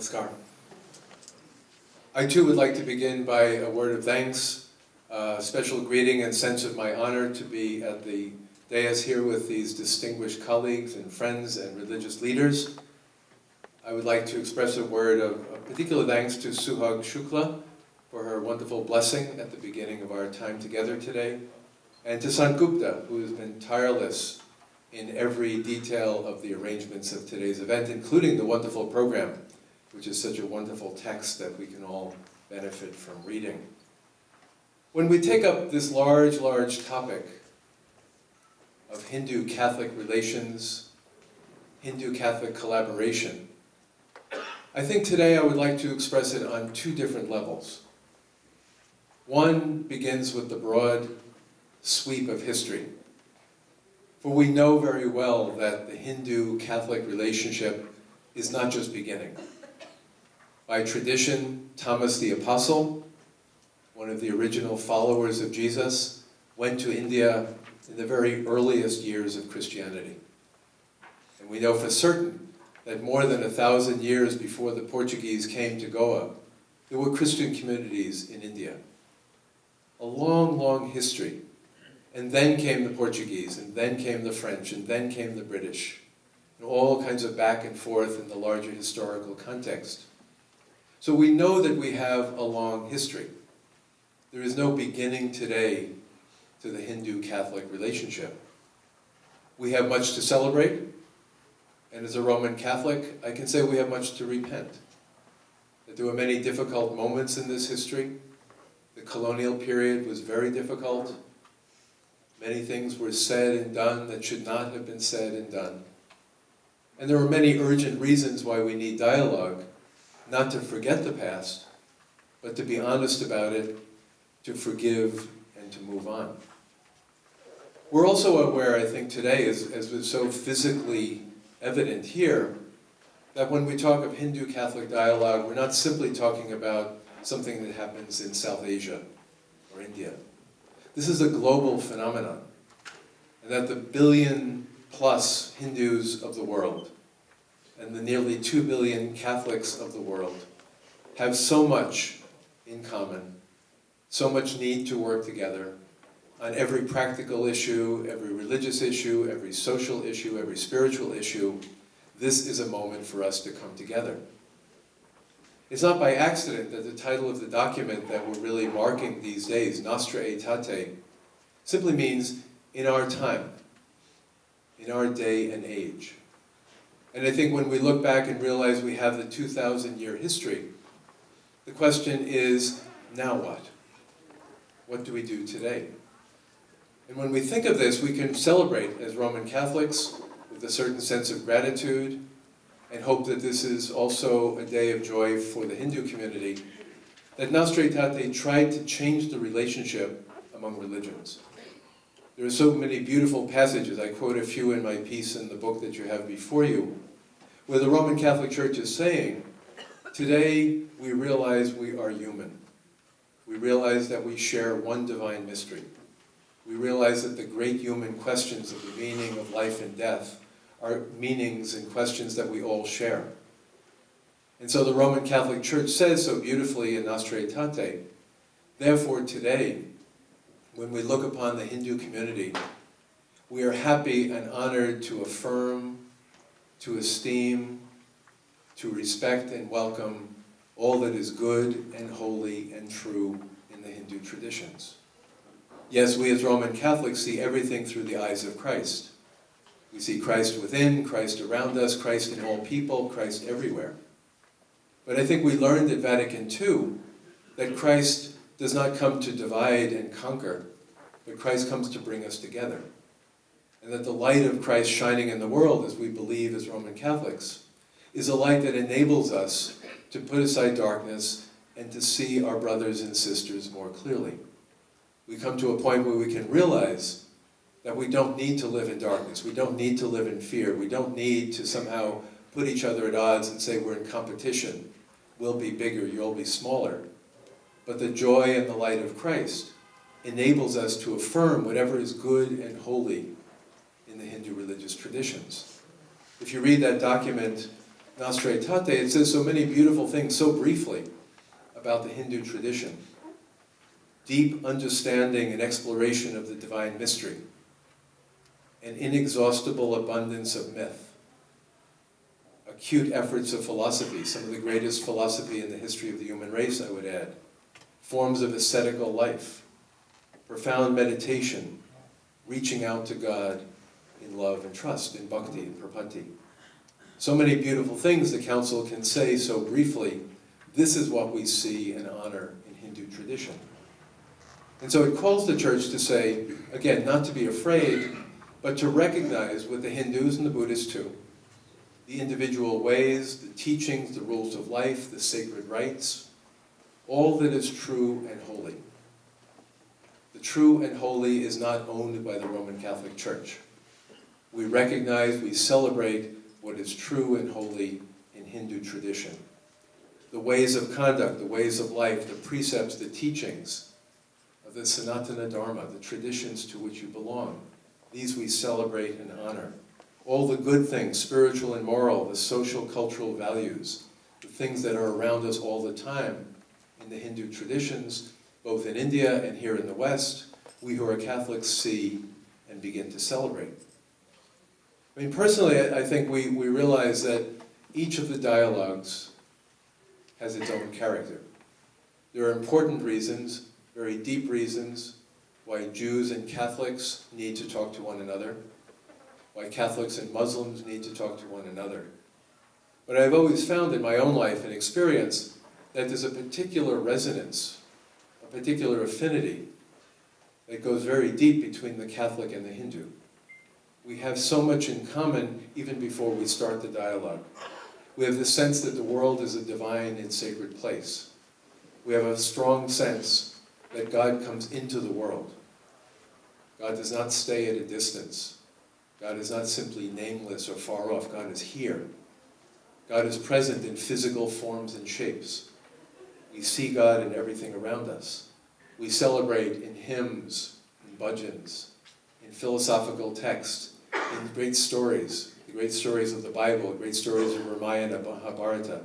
Namaskar. I too would like to begin by a word of thanks, a special greeting and sense of my honor to be at the dais here with these distinguished colleagues and friends and religious leaders. I would like to express a word of particular thanks to Suhag Shukla for her wonderful blessing at the beginning of our time together today, and to Sant Gupta, who has been tireless in every detail of the arrangements of today's event, including the wonderful program, which is such a wonderful text that we can all benefit from reading. When we take up this large topic of Hindu-Catholic relations, Hindu-Catholic collaboration, I think today I would like to express it on two different levels. One begins with the broad sweep of history. For we know very well that the Hindu-Catholic relationship is not just beginning. By tradition, Thomas the Apostle, one of the original followers of Jesus, went to India in the very earliest years of Christianity. And we know for certain that more than 1,000 years before the Portuguese came to Goa, there were Christian communities in India. A long history. And then came the Portuguese, and then came the French, and then came the British. And all kinds of back and forth in the larger historical context. So we know that we have a long history. There is no beginning today to the Hindu-Catholic relationship. We have much to celebrate, and as a Roman Catholic, I can say we have much to repent. That there were many difficult moments in this history. The colonial period was very difficult. Many things were said and done that should not have been said and done. And there are many urgent reasons why we need dialogue, not to forget the past, but to be honest about it, to forgive, and to move on. We're also aware, I think today, as was so physically evident here, that when we talk of Hindu-Catholic dialogue, we're not simply talking about something that happens in South Asia or India. This is a global phenomenon, and that the billion-plus Hindus of the world and the nearly 2 billion Catholics of the world have so much in common, so much need to work together on every practical issue, every religious issue, every social issue, every spiritual issue. This is a moment for us to come together. It's not by accident that the title of the document that we're really marking these days, Nostra Aetate, simply means in our time, in our day and age. And I think when we look back and realize we have the 2,000-year history, the question is, now what? What do we do today? And when we think of this, we can celebrate as Roman Catholics with a certain sense of gratitude, and hope that this is also a day of joy for the Hindu community, that Nostra Aetate tried to change the relationship among religions. There are so many beautiful passages, I quote a few in my piece in the book that you have before you, where the Roman Catholic Church is saying, today we realize we are human. We realize that we share one divine mystery. We realize that the great human questions of the meaning of life and death are meanings and questions that we all share. And so the Roman Catholic Church says so beautifully in Nostra Aetate, therefore today, when we look upon the Hindu community, we are happy and honored to affirm, to esteem, to respect and welcome all that is good and holy and true in the Hindu traditions. Yes, we as Roman Catholics see everything through the eyes of Christ. We see Christ within, Christ around us, Christ in all people, Christ everywhere. But I think we learned at Vatican II that Christ does not come to divide and conquer, but Christ comes to bring us together. And that the light of Christ shining in the world, as we believe as Roman Catholics, is a light that enables us to put aside darkness and to see our brothers and sisters more clearly. We come to a point where we can realize that we don't need to live in darkness. We don't need to live in fear. We don't need to somehow put each other at odds and say we're in competition. We'll be bigger, you'll be smaller. But the joy and the light of Christ enables us to affirm whatever is good and holy in the Hindu religious traditions. If you read that document, Nostra Aetate, it says so many beautiful things so briefly about the Hindu tradition. Deep understanding and exploration of the divine mystery, an inexhaustible abundance of myth, acute efforts of philosophy, some of the greatest philosophy in the history of the human race, I would add, forms of ascetical life, profound meditation, reaching out to God in love and trust, in bhakti and prapanti. So many beautiful things the Council can say so briefly. This is what we see and honor in Hindu tradition. And so it calls the Church to say, again, not to be afraid, but to recognize with the Hindus and the Buddhists too, the individual ways, the teachings, the rules of life, the sacred rites, all that is true and holy. The true and holy is not owned by the Roman Catholic Church. We recognize, we celebrate what is true and holy in Hindu tradition. The ways of conduct, the ways of life, the precepts, the teachings of the Sanatana Dharma, the traditions to which you belong. These we celebrate and honor. All the good things, spiritual and moral, the social, cultural values, the things that are around us all the time in the Hindu traditions, both in India and here in the West, we who are Catholics see and begin to celebrate. I mean, personally, I think we realize that each of the dialogues has its own character. There are important reasons, very deep reasons, why Jews and Catholics need to talk to one another, why Catholics and Muslims need to talk to one another. But I've always found in my own life and experience that there's a particular resonance, a particular affinity that goes very deep between the Catholic and the Hindu. We have so much in common even before we start the dialogue. We have the sense that the world is a divine and sacred place. We have a strong sense that God comes into the world. God does not stay at a distance. God is not simply nameless or far off. God is here. God is present in physical forms and shapes. We see God in everything around us. We celebrate in hymns, in bhajans, in philosophical texts, in great stories, the great stories of the Bible, the great stories of Ramayana, Mahabharata.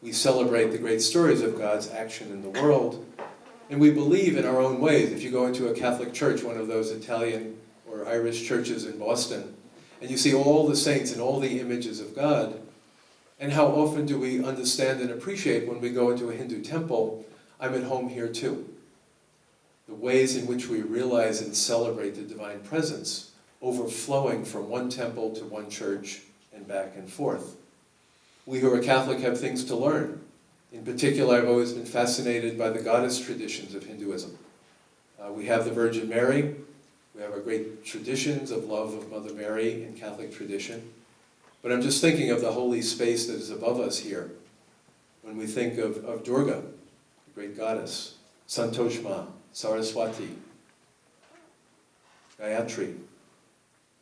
We celebrate the great stories of God's action in the world, and we believe in our own ways. If you go into a Catholic church, one of those Italian or Irish churches in Boston, and you see all the saints and all the images of God, and how often do we understand and appreciate when we go into a Hindu temple, I'm at home here too. The ways in which we realize and celebrate the divine presence overflowing from one temple to one church and back and forth. We who are Catholic have things to learn. In particular, I've always been fascinated by the goddess traditions of Hinduism. We have the Virgin Mary. We have our great traditions of love of Mother Mary in Catholic tradition. But I'm just thinking of the holy space that is above us here. When we think of Durga, the great goddess, Santoshma, Saraswati, Gayatri,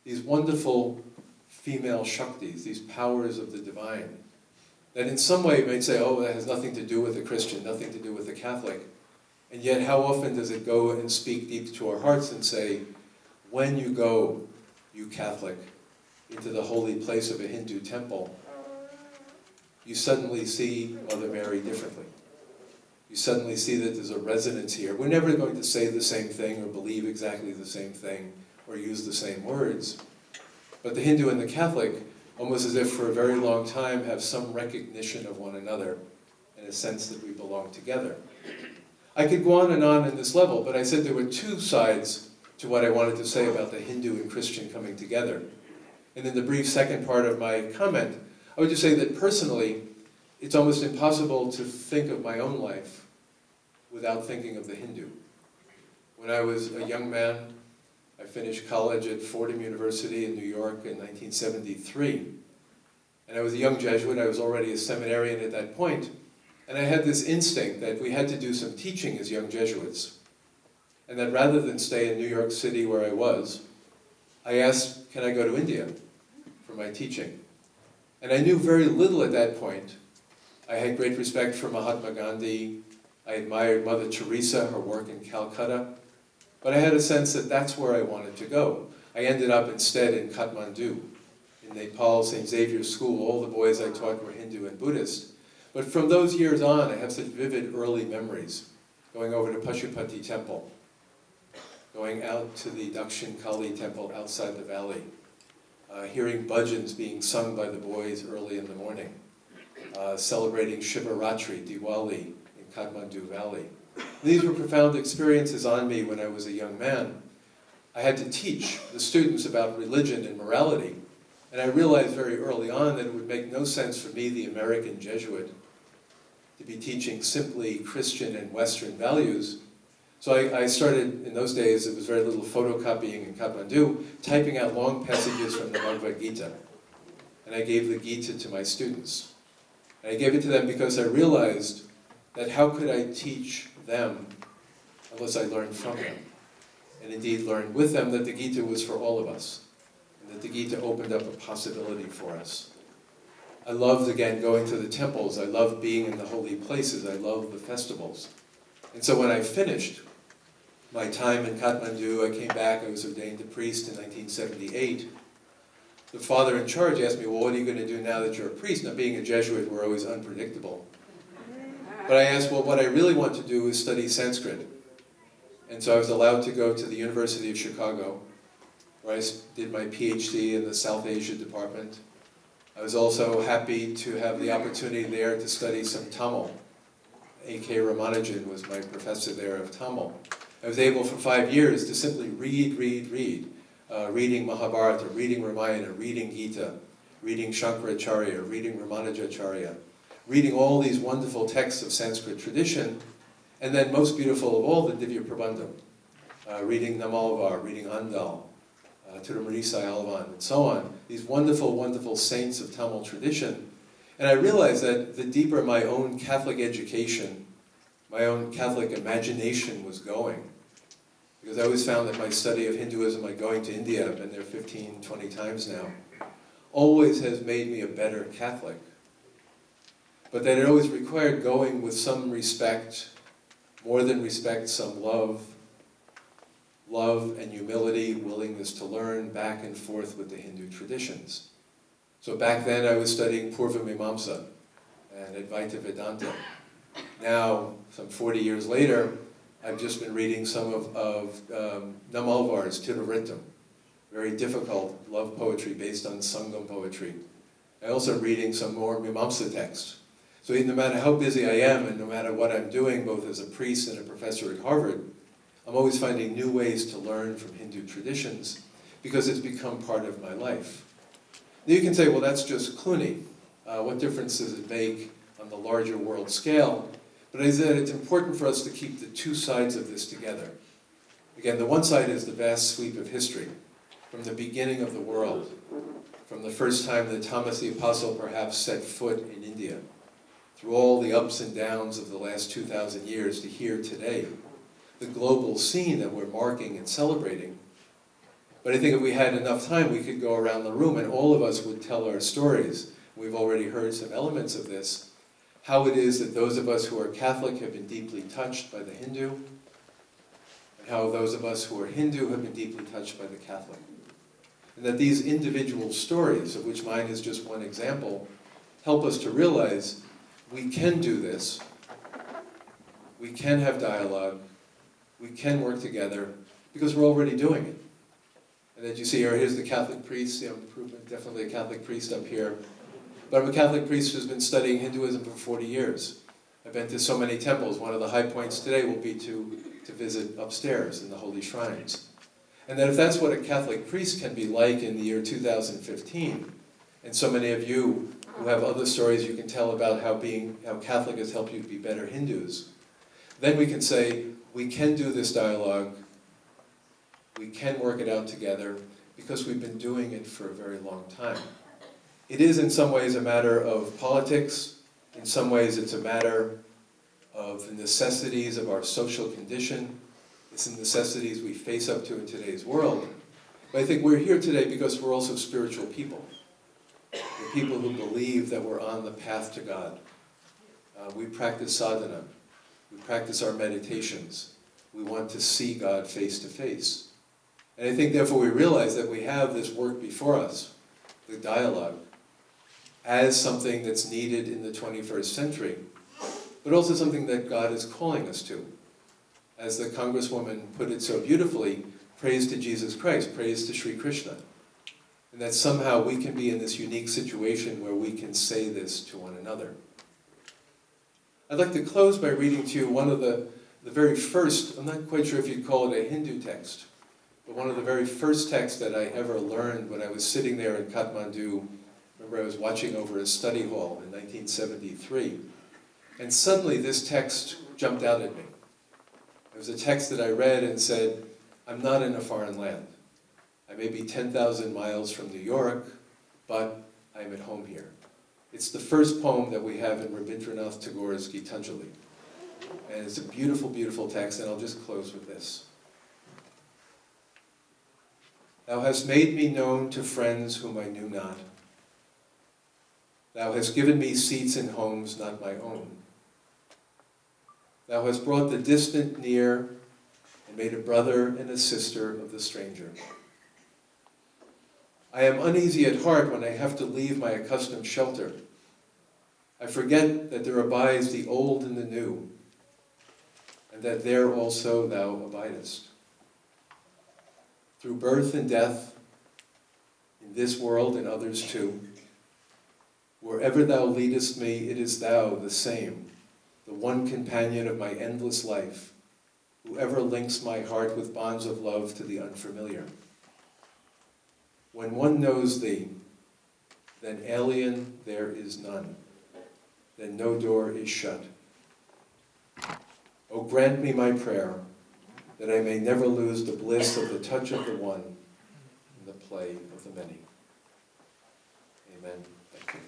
these wonderful female Shaktis, these powers of the divine, that in some way you might say, oh, that has nothing to do with a Christian, nothing to do with a Catholic. And yet how often does it go and speak deep to our hearts and say, when you go, you Catholic, into the holy place of a Hindu temple, you suddenly see Mother Mary differently. You suddenly see that there's a resonance here. We're never going to say the same thing or believe exactly the same thing or use the same words. But the Hindu and the Catholic, almost as if for a very long time, have some recognition of one another and a sense that we belong together. I could go on in this level, but I said there were two sides to what I wanted to say about the Hindu and Christian coming together. And in the brief second part of my comment, I would just say that personally, it's almost impossible to think of my own life without thinking of the Hindu. When I was a young man, I finished college at Fordham University in New York in 1973. And I was a young Jesuit. I was already a seminarian at that point. And I had this instinct that we had to do some teaching as young Jesuits. And that rather than stay in New York City where I was, I asked, can I go to India for my teaching? And I knew very little at that point. I had great respect for Mahatma Gandhi. I admired Mother Teresa, her work in Calcutta. But I had a sense that that's where I wanted to go. I ended up instead in Kathmandu, in Nepal, St. Xavier's School. All the boys I taught were Hindu and Buddhist. But from those years on, I have such vivid early memories. Going over to Pashupati Temple, going out to the Dakshin Kali Temple outside the valley, hearing bhajans being sung by the boys early in the morning, celebrating Shivaratri, Diwali in Kathmandu Valley. These were profound experiences on me when I was a young man. I had to teach the students about religion and morality, and I realized very early on that it would make no sense for me, the American Jesuit, to be teaching simply Christian and Western values. So I started, in those days, there was very little photocopying in Kathmandu, typing out long passages from the Bhagavad Gita. And I gave the Gita to my students. And I gave it to them because I realized that how could I teach them unless I learned from them? And indeed learned with them that the Gita was for all of us, and that the Gita opened up a possibility for us. I loved, again, going to the temples. I loved being in the holy places. I loved the festivals. And so when I finished my time in Kathmandu, I came back, I was ordained a priest in 1978. The father in charge asked me, well, what are you going to do now that you're a priest? Now, being a Jesuit, we're always unpredictable. But I asked, well, what I really want to do is study Sanskrit. And so I was allowed to go to the University of Chicago, where I did my PhD in the South Asia department. I was also happy to have the opportunity there to study some Tamil. A.K. Ramanujan was my professor there of Tamil. I was able for 5 years to simply read, reading Mahabharata, reading Ramayana, reading Gita, reading Shankaracharya, reading Ramanujacharya, reading all these wonderful texts of Sanskrit tradition, and then most beautiful of all, the Divya Prabandham, reading Namalvar, reading Andal, Tirumari Alavan, and so on, these wonderful, wonderful saints of Tamil tradition. And I realized that the deeper my own Catholic education, my own Catholic imagination was going, because I always found that my study of Hinduism, like going to India, I've been there 15, 20 times now, always has made me a better Catholic. But that it always required going with some respect, more than respect, some love and humility, willingness to learn back and forth with the Hindu traditions. So back then I was studying Purva Mimamsa and Advaita Vedanta. Now, some 40 years later, I've just been reading some of Namalvar's Tiruvrittam, very difficult love poetry based on Sangam poetry. I'm also reading some more Mimamsa texts. So no matter how busy I am and no matter what I'm doing, both as a priest and a professor at Harvard, I'm always finding new ways to learn from Hindu traditions because it's become part of my life. Now you can say, well, that's just Clooney. What difference does it make on the larger world scale? But I said it's important for us to keep the two sides of this together. Again, the one side is the vast sweep of history, from the beginning of the world, from the first time that Thomas the Apostle perhaps set foot in India, through all the ups and downs of the last 2,000 years to here today, the global scene that we're marking and celebrating. But I think if we had enough time, we could go around the room and all of us would tell our stories. We've already heard some elements of this, how it is that those of us who are Catholic have been deeply touched by the Hindu, and how those of us who are Hindu have been deeply touched by the Catholic. And that these individual stories, of which mine is just one example, help us to realize we can do this, we can have dialogue, we can work together, because we're already doing it. And as you see here, here's the Catholic priest, definitely a Catholic priest up here. But I'm a Catholic priest who's been studying Hinduism for 40 years. I've been to so many temples. One of the high points today will be to visit upstairs in the holy shrines. And that if that's what a Catholic priest can be like in the year 2015, and so many of you who have other stories you can tell about how Catholic has helped you to be better Hindus, then we can say, we can do this dialogue, we can work it out together, because we've been doing it for a very long time. It is in some ways a matter of politics, in some ways it's a matter of the necessities of our social condition, it's the necessities we face up to in today's world. But I think we're here today because we're also spiritual people. We're people who believe that we're on the path to God. We practice sadhana, we practice our meditations, we want to see God face to face. And I think therefore we realize that we have this work before us. the dialogue, as something that's needed in the 21st century, but also something that God is calling us to. As the Congresswoman put it so beautifully, praise to Jesus Christ, praise to Sri Krishna. And that somehow we can be in this unique situation where we can say this to one another. I'd like to close by reading to you one of the very first, I'm not quite sure if you'd call it a Hindu text, but one of the very first texts that I ever learned when I was sitting there in Kathmandu. Remember, I was watching over a study hall in 1973. And suddenly this text jumped out at me. It was a text that I read and said, I'm not in a foreign land. I may be 10,000 miles from New York, but I'm at home here. It's the first poem that we have in Rabindranath Tagore's Gitanjali. And it's a beautiful, beautiful text, and I'll just close with this. Thou hast made me known to friends whom I knew not. Thou hast given me seats in homes not my own. Thou hast brought the distant near and made a brother and a sister of the stranger. I am uneasy at heart when I have to leave my accustomed shelter. I forget that there abides the old and the new, and that there also thou abidest. Through birth and death, in this world and others too, wherever thou leadest me, it is thou, the same, the one companion of my endless life, who ever links my heart with bonds of love to the unfamiliar. When one knows thee, then alien there is none, then no door is shut. O grant me my prayer, that I may never lose the bliss of the touch of the one and the play of the many. Amen. Thank you.